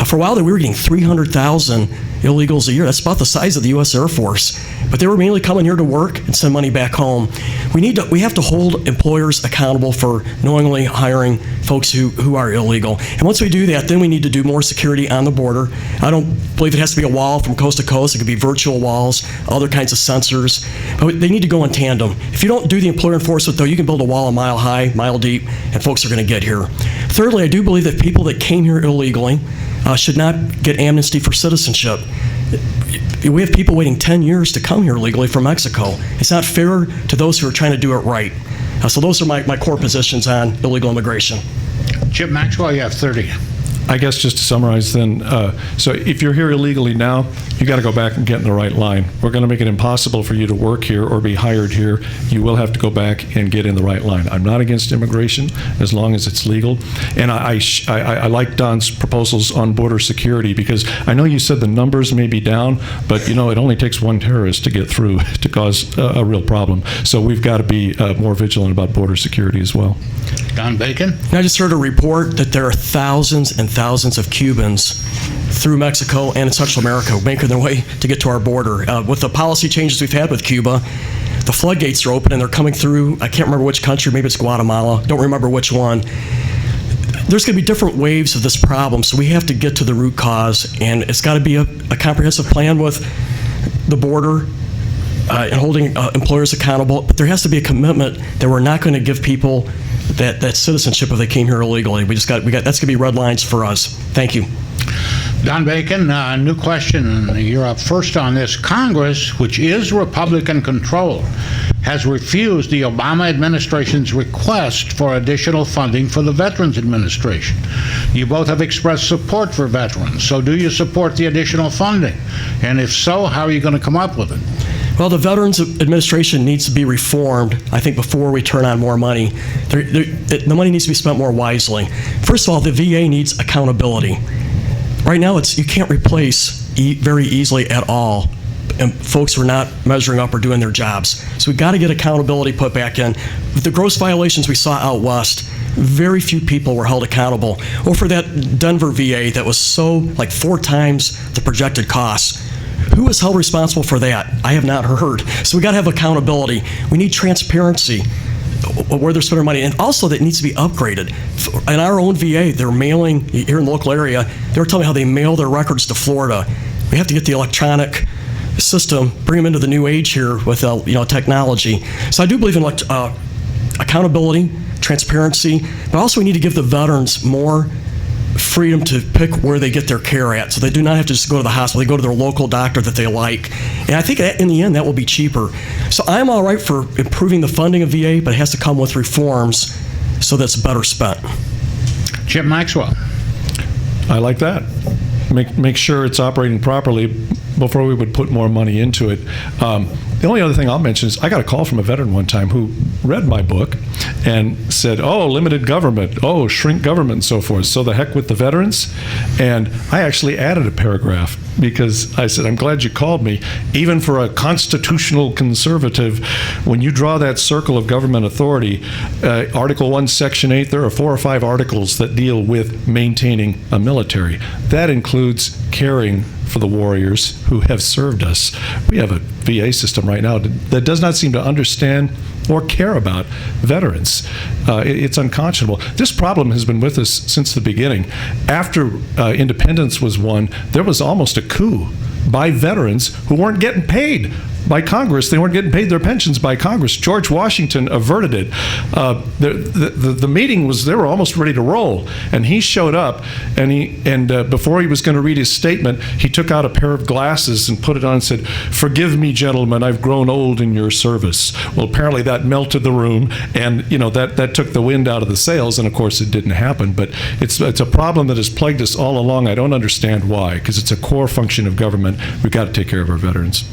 S2: For a while there, we were getting 300,000 illegals a year. That's about the size of the U.S. Air Force. But they were mainly coming here to work and send money back home. We have to hold employers accountable for knowingly hiring folks who are illegal. And once we do that, then we need to do more security on the border. I don't believe it has to be a wall from coast to coast. It could be virtual walls, other kinds of sensors. But they need to go in tandem. If you don't do the employer enforcement, though, you can build a wall a mile high, mile deep, and folks are going to get here. Thirdly, I do believe that people that came here illegally should not get amnesty for citizenship. We have people waiting 10 years to come here legally from Mexico. It's not fair to those who are trying to do it right. So those are my core positions on illegal immigration.
S1: Chip Maxwell, you have 30.
S3: I guess just to summarize then, so if you're here illegally now, you got to go back and get in the right line. We're going to make it impossible for you to work here or be hired here. You will have to go back and get in the right line. I'm not against immigration as long as it's legal. And I like Don's proposals on border security because I know you said the numbers may be down, but it only takes one terrorist to get through to cause a real problem. So we've got to be more vigilant about border security as well.
S1: Don Bacon?
S2: And I just heard a report that there are thousands and thousands of Cubans through Mexico and in Central America making their way to get to our border. With the policy changes we've had with Cuba, the floodgates are open and they're coming through. I can't remember which country, maybe it's Guatemala, don't remember which one. There's going to be different waves of this problem, so we have to get to the root cause, and it's got to be a comprehensive plan with the border and holding employers accountable, but there has to be a commitment that we're not going to give people that citizenship if they came here illegally. That's going to be red lines for us. Thank you.
S1: Don Bacon, new question. You're up first on this. Congress, which is Republican-controlled, has refused the Obama administration's request for additional funding for the Veterans Administration. You both have expressed support for veterans, so do you support the additional funding? And if so, how are you going to come up with it?
S2: Well, the Veterans Administration needs to be reformed, I think, before we turn on more money. The money needs to be spent more wisely. First of all, the VA needs accountability. Right now, you can't replace very easily at all and folks who are not measuring up or doing their jobs. So we've got to get accountability put back in. With the gross violations we saw out west, very few people were held accountable. Or for that Denver VA that was like 4 times the projected costs. Who was held responsible for that? I have not heard. So we got to have accountability. We need transparency where they're spending money, and also that needs to be upgraded. In our own VA, they're mailing here in the local area. They were telling me how they mail their records to Florida. We have to get the electronic system, bring them into the new age here with technology. So I do believe in accountability, transparency, but also we need to give the veterans more freedom to pick where they get their care at, so they do not have to just go to the hospital. They go to their local doctor that they like. And I think in the end that will be cheaper. So I'm all right for improving the funding of VA, but it has to come with reforms so that's better spent.
S1: Chip Maxwell.
S3: I like that. Make sure it's operating properly before we would put more money into it. The only other thing I'll mention is I got a call from a veteran one time who read my book and said, oh, limited government, oh, shrink government and so forth. So the heck with the veterans. And I actually added a paragraph because I said, I'm glad you called me. Even for a constitutional conservative, when you draw that circle of government authority, Article 1, Section 8, there are 4 or 5 articles that deal with maintaining a military. That includes caring for the warriors who have served us. We have a VA system right now that does not seem to understand or care about veterans. It's unconscionable. This problem has been with us since the beginning. After independence was won, there was almost a coup by veterans who weren't getting paid by Congress. They weren't getting paid their pensions by Congress. George Washington averted it. The meeting was, they were almost ready to roll, and he showed up, and before he was going to read his statement, he took out a pair of glasses and put it on and said, "Forgive me, gentlemen, I've grown old in your service." Well, apparently that melted the room, and that took the wind out of the sails, and of course it didn't happen. But it's a problem that has plagued us all along. I don't understand why, because it's a core function of government. We've got to take care of our veterans.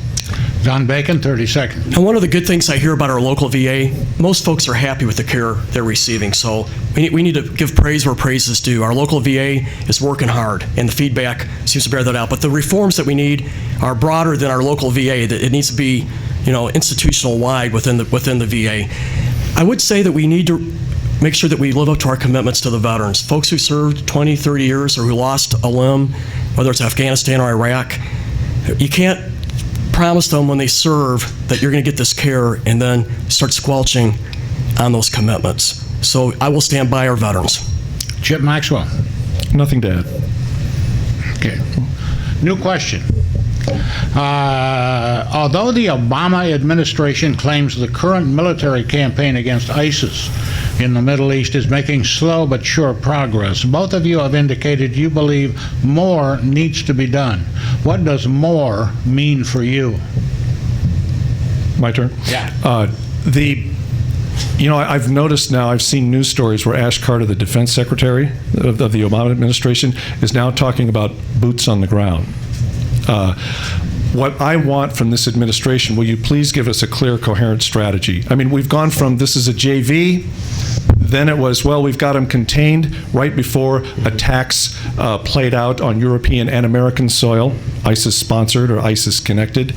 S1: Don Bacon, 30 seconds.
S2: And one of the good things I hear about our local VA, most folks are happy with the care they're receiving. So we need to give praise where praise is due. Our local VA is working hard, and the feedback seems to bear that out. But the reforms that we need are broader than our local VA. That it needs to be, institutional wide within the VA. I would say that we need to make sure that we live up to our commitments to the veterans. Folks who served 20, 30 years or who lost a limb, whether it's Afghanistan or Iraq, you can't promise them when they serve that you're going to get this care and then start squelching on those commitments. So I will stand by our veterans.
S1: Chip Maxwell.
S3: Nothing to add.
S1: Okay. New question. Although the Obama administration claims the current military campaign against ISIS in the Middle East is making slow but sure progress, both of you have indicated you believe more needs to be done. What does more mean for you?
S3: My turn?
S1: Yeah.
S3: I've noticed now, I've seen news stories where Ash Carter, the defense secretary of the Obama administration, is now talking about boots on the ground. What I want from this administration, will you please give us a clear, coherent strategy? I mean, we've gone from this is a JV, Then it was, well, we've got them contained right before attacks played out on European and American soil, ISIS-sponsored or ISIS-connected.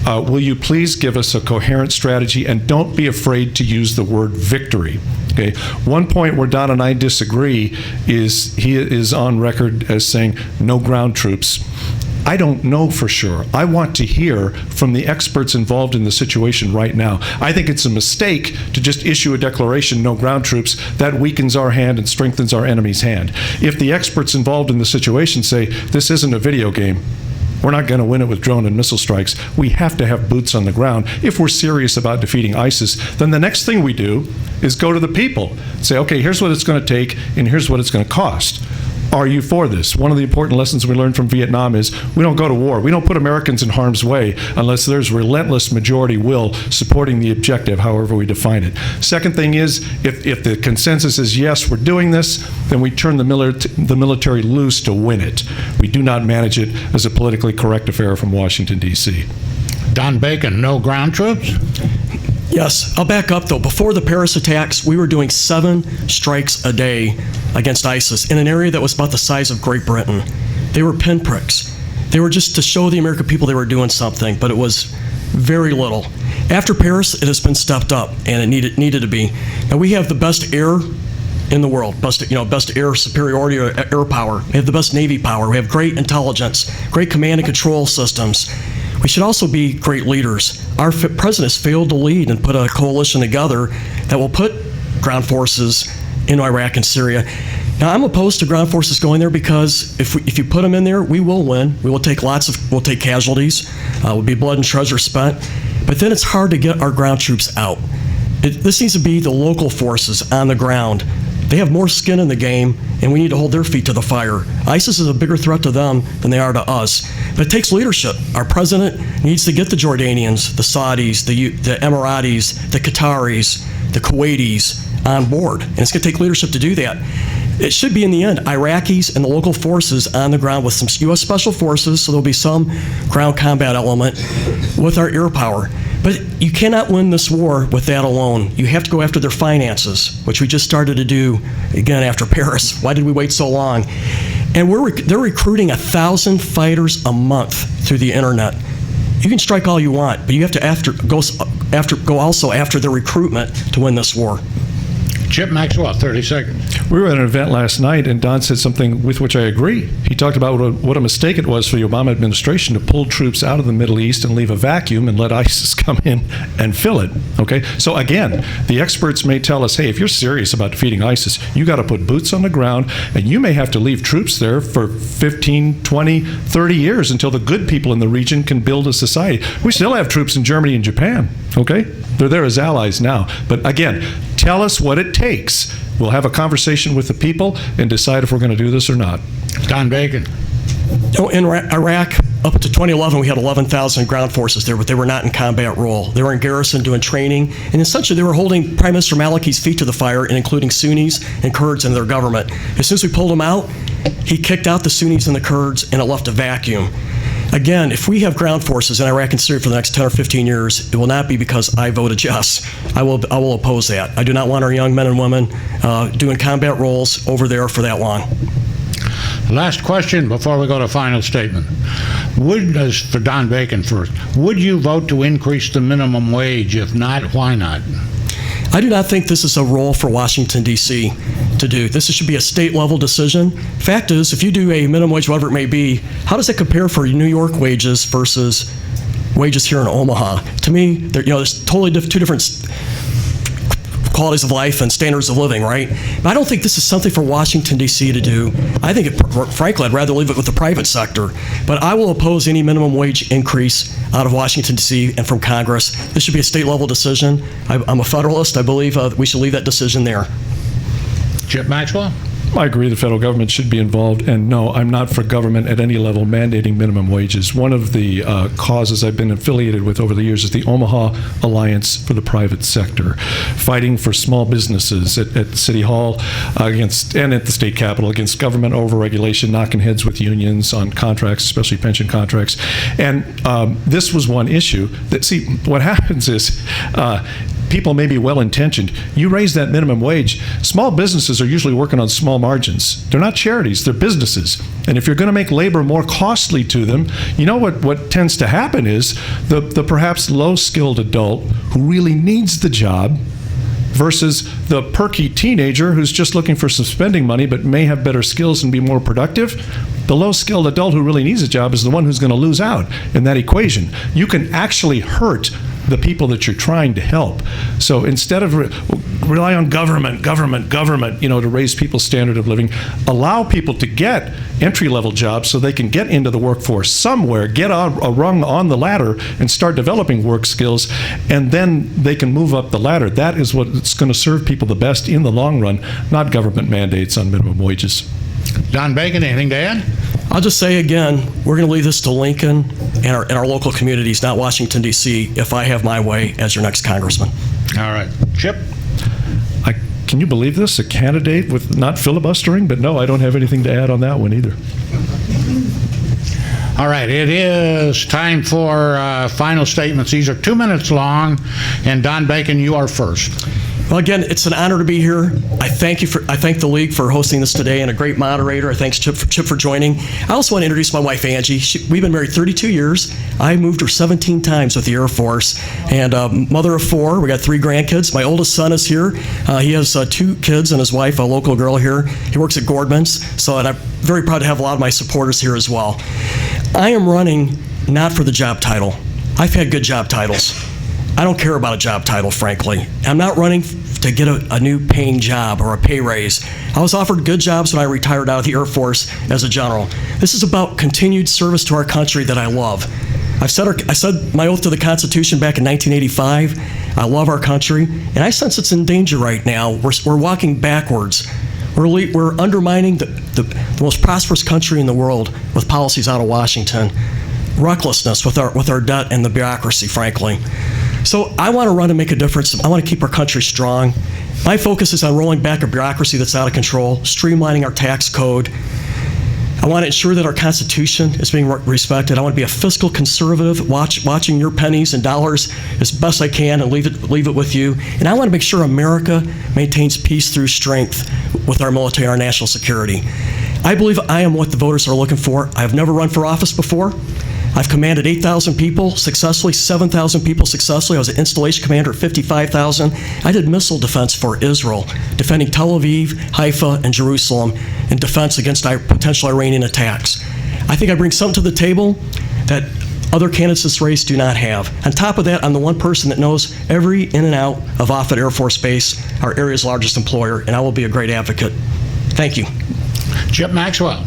S3: Will you please give us a coherent strategy, and don't be afraid to use the word victory? Okay. One point where Don and I disagree is he is on record as saying no ground troops. I don't know for sure. I want to hear from the experts involved in the situation right now. I think it's a mistake to just issue a declaration, no ground troops. That weakens our hand and strengthens our enemy's hand. If the experts involved in the situation say, this isn't a video game, we're not going to win it with drone and missile strikes, we have to have boots on the ground. If we're serious about defeating ISIS, then the next thing we do is go to the people. Say, okay, here's what it's going to take, and here's what it's going to cost. Are you for this? One of the important lessons we learned from Vietnam is we don't go to war. We don't put Americans in harm's way unless there's relentless majority will supporting the objective, however we define it. Second thing is, if the consensus is yes, we're doing this, then we turn the military loose to win it. We do not manage it as a politically correct affair from Washington, D.C.
S1: Don Bacon, no ground troops?
S2: Yes, I'll back up though. Before the Paris attacks, we were doing 7 strikes a day against ISIS in an area that was about the size of Great Britain. They were pinpricks. They were just to show the American people they were doing something, but it was very little. After Paris, it has been stepped up, and it needed to be. Now we have the best air in the world, best air superiority or air power. We have the best Navy power. We have great intelligence, great command and control systems. We should also be great leaders. Our president has failed to lead and put a coalition together that will put ground forces in Iraq and Syria. Now, I'm opposed to ground forces going there because if you put them in there, we will win. We'll take casualties. Will be blood and treasure spent. But then it's hard to get our ground troops out. This needs to be the local forces on the ground. They have more skin in the game, and we need to hold their feet to the fire. ISIS is a bigger threat to them than they are to us. But it takes leadership. Our president needs to get the Jordanians, the Saudis, the Emiratis, the Qataris, the Kuwaitis on board. And it's going to take leadership to do that. It should be, in the end, Iraqis and the local forces on the ground with some U.S. Special Forces, so there'll be some ground combat element with our air power. But you cannot win this war with that alone. You have to go after their finances, which we just started to do again after Paris. Why did we wait so long? And they're recruiting 1,000 fighters a month through the internet. You can strike all you want, but you have to go also after the recruitment to win this war.
S1: Chip Maxwell, 30 seconds.
S3: We were at an event last night, and Don said something with which I agree. He talked about what a mistake it was for the Obama administration to pull troops out of the Middle East and leave a vacuum and let ISIS come in and fill it. Okay? So again, the experts may tell us, hey, if you're serious about defeating ISIS, you got to put boots on the ground, and you may have to leave troops there for 15, 20, 30 years until the good people in the region can build a society. We still have troops in Germany and Japan. Okay? They're there as allies now. But again, tell us what it takes. We'll have a conversation with the people and decide if we're going to do this or not.
S1: Don Bacon.
S2: In Iraq, up to 2011, we had 11,000 ground forces there, but they were not in combat role. They were in garrison doing training, and essentially they were holding Prime Minister Maliki's feet to the fire, and including Sunnis and Kurds in their government. As soon as we pulled them out, he kicked out the Sunnis and the Kurds, and it left a vacuum. Again, if we have ground forces in Iraq and Syria for the next 10 or 15 years, it will not be because I voted yes. I will oppose that. I do not want our young men and women doing combat roles over there for that long.
S1: Last question before we go to final statement. For Don Bacon first, would you vote to increase the minimum wage? If not, why not?
S2: I do not think this is a role for Washington, D.C. to do. This should be a state-level decision. Fact is, if you do a minimum wage, whatever it may be, how does it compare for New York wages versus wages here in Omaha? To me, there's totally two different qualities of life and standards of living, right? But I don't think this is something for Washington, D.C. to do. I think, frankly, I'd rather leave it with the private sector. But I will oppose any minimum wage increase out of Washington, D.C. and from Congress. This should be a state-level decision. I'm a Federalist. I believe we should leave that decision there.
S1: Chip Maxwell?
S3: I agree the federal government should be involved, and no, I'm not for government at any level mandating minimum wages. One of the causes I've been affiliated with over the years is the Omaha Alliance for the Private Sector, fighting for small businesses at City Hall and at the state capitol against government overregulation, knocking heads with unions on contracts, especially pension contracts. And this was one issue. What happens is people may be well-intentioned. You raise that minimum wage. Small businesses are usually working on small margins. They're not charities, they're businesses. And if you're going to make labor more costly to them, you know what tends to happen is the perhaps low-skilled adult who really needs the job versus the perky teenager who's just looking for some spending money but may have better skills and be more productive. The low-skilled adult who really needs a job is the one who's going to lose out in that equation. You can actually hurt the people that you're trying to help. So instead of rely on government, to raise people's standard of living, allow people to get entry-level jobs so they can get into the workforce somewhere, get a rung on the ladder and start developing work skills, and then they can move up the ladder. That is what's going to serve people the best in the long run, not government mandates on minimum wages.
S1: Don Bacon, anything to add?
S2: I'll just say again, we're going to leave this to Lincoln and our local communities, not Washington, D.C., if I have my way as your next congressman.
S1: All right. Chip?
S3: Can you believe this? A candidate with not filibustering? But no, I don't have anything to add on that one either.
S1: All right, it is time for final statements. These are 2 minutes long, and Don Bacon, you are first.
S2: Well, again, it's an honor to be here. I thank the league for hosting this today, and a great moderator. I thank Chip for joining. I also want to introduce my wife, Angie. We've been married 32 years. I moved her 17 times with the Air Force, and mother of 4. We got 3 grandkids. My oldest son is here. He has 2 kids and his wife, a local girl here. He works at Gordman's, and I'm very proud to have a lot of my supporters here as well. I am running not for the job title. I've had good job titles. I don't care about a job title, frankly. I'm not running to get a new paying job or a pay raise. I was offered good jobs when I retired out of the Air Force as a general. This is about continued service to our country that I love. I said my oath to the Constitution back in 1985. I love our country, and I sense it's in danger right now. We're walking backwards. We're undermining the most prosperous country in the world with policies out of Washington. Recklessness with our debt and the bureaucracy, frankly. So I want to run and make a difference. I want to keep our country strong. My focus is on rolling back a bureaucracy that's out of control, streamlining our tax code. I want to ensure that our Constitution is being respected. I want to be a fiscal conservative, watching your pennies and dollars as best I can and leave it with you. And I want to make sure America maintains peace through strength with our military, our national security. I believe I am what the voters are looking for. I have never run for office before. I've commanded 8,000 people successfully, 7,000 people successfully. I was an installation commander of 55,000. I did missile defense for Israel, defending Tel Aviv, Haifa, and Jerusalem in defense against potential Iranian attacks. I think I bring something to the table that other candidates in this race do not have. On top of that, I'm the one person that knows every in and out of Offutt Air Force Base, our area's largest employer, and I will be a great advocate. Thank you.
S1: Chip Maxwell.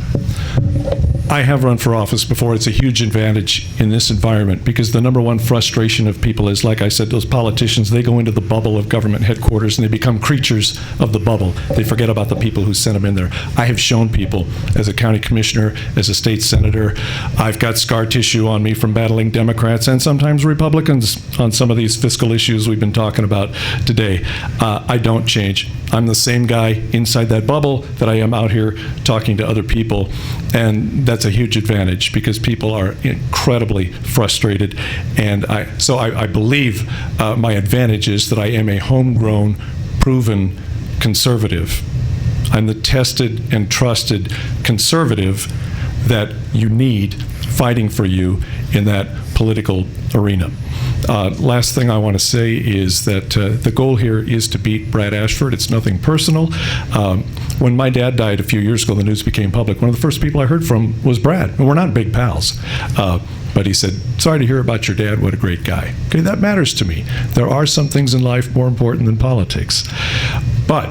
S3: I have run for office before. It's a huge advantage in this environment because the number one frustration of people is, like I said, those politicians, they go into the bubble of government headquarters and they become creatures of the bubble. They forget about the people who sent them in there. I have shown people as a county commissioner, as a state senator, I've got scar tissue on me from battling Democrats and sometimes Republicans on some of these fiscal issues we've been talking about today. I don't change. I'm the same guy inside that bubble that I am out here talking to other people, and that's a huge advantage because people are incredibly frustrated. And I believe my advantage is that I am a homegrown, proven conservative. I'm the tested and trusted conservative that you need fighting for you in that political arena. Last thing I want to say is that the goal here is to beat Brad Ashford. It's nothing personal. When my dad died a few years ago, the news became public. One of the first people I heard from was Brad. And we're not big pals. But he said, sorry to hear about your dad. What a great guy. Okay, that matters to me. There are some things in life more important than politics. But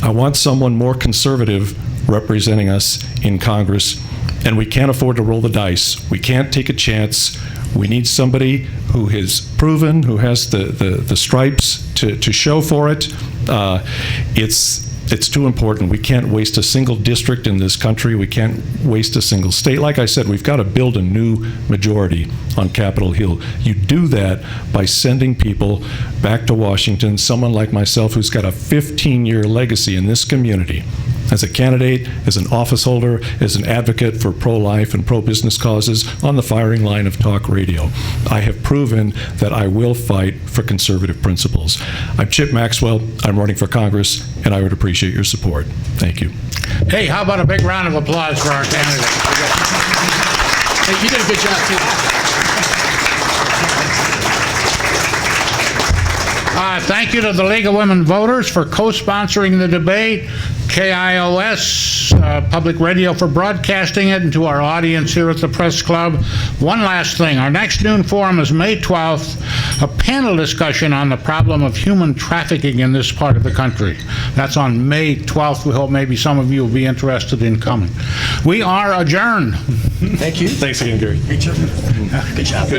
S3: I want someone more conservative representing us in Congress. And we can't afford to roll the dice. We can't take a chance. We need somebody who has proven, who has the stripes to show for it. It's too important. We can't waste a single district in this country. We can't waste a single state. Like I said, we've got to build a new majority on Capitol Hill. You do that by sending people back to Washington, someone like myself who's got a 15-year legacy in this community. as a candidate, as an office holder, as an advocate for pro-life and pro-business causes on the firing line of talk radio. I have proven that I will fight for conservative principles. I'm Chip Maxwell. I'm running for Congress, and I would appreciate your support. Thank you.
S1: Hey, how about a big round of applause for our candidate?
S2: Hey, you did a good job, too.
S1: Thank you to the League of Women Voters for co-sponsoring the debate, KIOS, Public Radio for broadcasting it, and to our audience here at the Press Club. One last thing. Our next noon forum is May 12th, a panel discussion on the problem of human trafficking in this part of the country. That's on May 12th. We hope maybe some of you will be interested in coming. We are adjourned.
S2: Thank you.
S3: Thanks again, Gary.
S2: Good job.